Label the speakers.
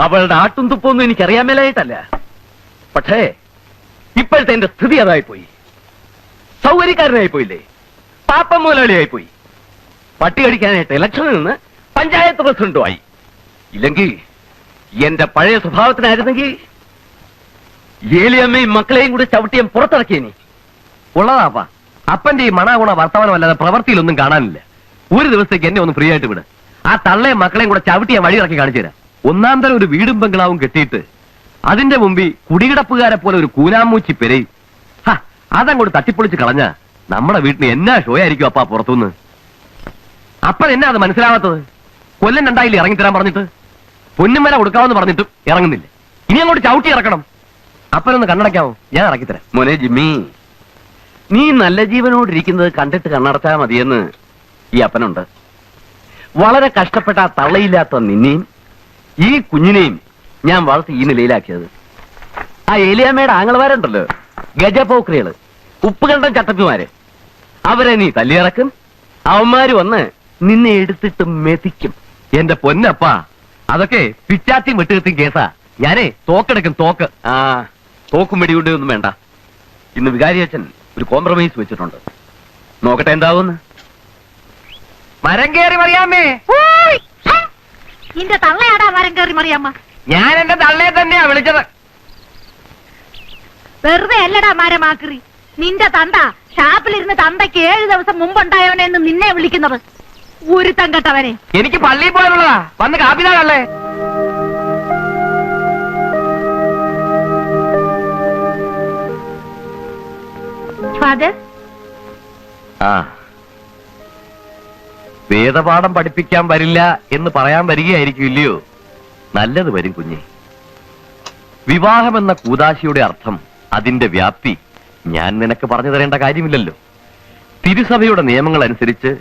Speaker 1: അവളുടെ ആട്ടും തുപ്പൊന്നും എനിക്കറിയാൻ മേലായിട്ടല്ല. പക്ഷേ ഇപ്പോഴത്തെ എന്റെ സ്ഥിതി അതായിപ്പോയി. സൗകര്യക്കാരനായി പോയില്ലേ, പാപ്പ മുതലാളിയായി പോയി. പട്ടി കടിക്കാനായിട്ട് ഇലക്ഷനിൽ നിന്ന് പഞ്ചായത്ത് പ്രസിഡന്റുമായി. ഇല്ലെങ്കിൽ എന്റെ പഴയ സ്വഭാവത്തിനായിരുന്നെങ്കിൽ ഏലിയമ്മയും മക്കളെയും കൂടി ചവിട്ടിയും പുറത്തിറക്കിയേനി.
Speaker 2: ഉള്ളതാപ്പാ, അപ്പന്റെ ഈ മണാഗുണ വർത്തമാനമല്ലാതെ പ്രവൃത്തിയിലൊന്നും കാണാനില്ല. ഒരു ദിവസത്തേക്ക് എന്നെ ഒന്ന് ഫ്രീ ആയിട്ട് വിട്. ആ തള്ളയും മക്കളെയും കൂടെ ചവിട്ടിയ വഴി ഇറക്കി കാണിച്ചു തരാം. ഒന്നാം തരം ഒരു വീടും ബംഗ്ലാവും കെട്ടിയിട്ട് അതിന്റെ മുമ്പിൽ കുടികിടപ്പുകാരെ പോലെ ഒരു കൂനാമൂച്ചി പെരയും അതങ്ങോട്ട് തട്ടിപ്പൊളിച്ച് കളഞ്ഞ നമ്മുടെ വീട്ടിന് എന്നാ ഷോ ആയിരിക്കും അപ്പാ പുറത്തുനിന്ന്. അപ്പൻ എന്നാ അത് മനസ്സിലാവാത്തത്? കൊല്ലം രണ്ടായില്ലേ ഇറങ്ങിത്തരാൻ പറഞ്ഞിട്ട്? പൊന്നുമല കൊടുക്കാമെന്ന് പറഞ്ഞിട്ടും ഇറങ്ങുന്നില്ല. ഇനി അങ്ങോട്ട് ചവിട്ടി ഇറക്കണം. അപ്പനൊന്ന് കണ്ണടയ്ക്കാമോ? ഞാൻ ഇറക്കിത്തരാം.
Speaker 1: മോനെ ജിമ്മി, നീ നല്ല ജീവനോടിരിക്കുന്നത് കണ്ടിട്ട് കണ്ണടച്ചാൽ മതിയെന്ന് ഈ അപ്പനുണ്ട്. വളരെ കഷ്ടപ്പെട്ട ആ തള്ളയില്ലാത്ത നിന്നെയും ഈ കുഞ്ഞിനെയും ഞാൻ വളർത്തി ഈ നിലയിലാക്കിയത്. ആ ഏലിയാമ്മയുടെ ആങ്ങളമാരുണ്ടല്ലോ, ഗജപോക്രികള്, ഉപ്പുകണ്ടം ചട്ടപ്പിമാര്, അവരെ നീ തല്ലിയിറക്കും. അവന്മാര് വന്ന് നിന്നെ എടുത്തിട്ട് മെതിക്കും.
Speaker 2: എന്റെ പൊന്നപ്പാ, അതൊക്കെ പിച്ചാത്തിയും വെട്ടുകത്തിയും കേസാ. ഞാനേ തോക്കെടുക്കും, തോക്ക്.
Speaker 1: ആ തോക്കും വെടികൊണ്ട് ഒന്നും വേണ്ട. ഇന്ന് വികാരി അച്ഛൻ ഒരു കോംപ്രമൈസ് വെച്ചിട്ടുണ്ട്. നോക്കട്ടെ എന്താവുന്ന്.
Speaker 2: മരം കയറി മറിയാമ്മേ.
Speaker 3: നിന്റെ തള്ളയാടാ മരം കയറി മറിയാമ്മ.
Speaker 2: ഞാൻ എന്റെ തള്ളയെ തന്നെയാ വിളിച്ചത്.
Speaker 3: വെറുതെ അല്ലടാ മരമാക്രി. നിന്റെ തന്ത ഷാപ്പിലിരുന്ന് തന്തയ്ക്ക് 7 ദിവസം മുമ്പുണ്ടായവനെന്ന് നിന്നെ വിളിക്കുന്നത്. ഒരുത്തം കെട്ടവനെ.
Speaker 2: എനിക്ക് പള്ളിയിൽ പോകാനുള്ളതാ. വന്ന് കാപ്പിതാളല്ലേ.
Speaker 3: ഫാദർ,
Speaker 2: ആ, വേദപാഠം പഠിപ്പിക്കാൻ വരില്ല എന്ന് പറയാൻ വരികയായിരിക്കും, ഇല്ലയോ? നല്ലത് വരും കുഞ്ഞെ. വിവാഹമെന്ന കൂദാശിയുടെ അർത്ഥം, അതിന്റെ വ്യാപ്തി ഞാൻ നിനക്ക് പറഞ്ഞു തരേണ്ട കാര്യമില്ലല്ലോ. തിരുസഭയുടെ നിയമങ്ങൾ അനുസരിച്ച്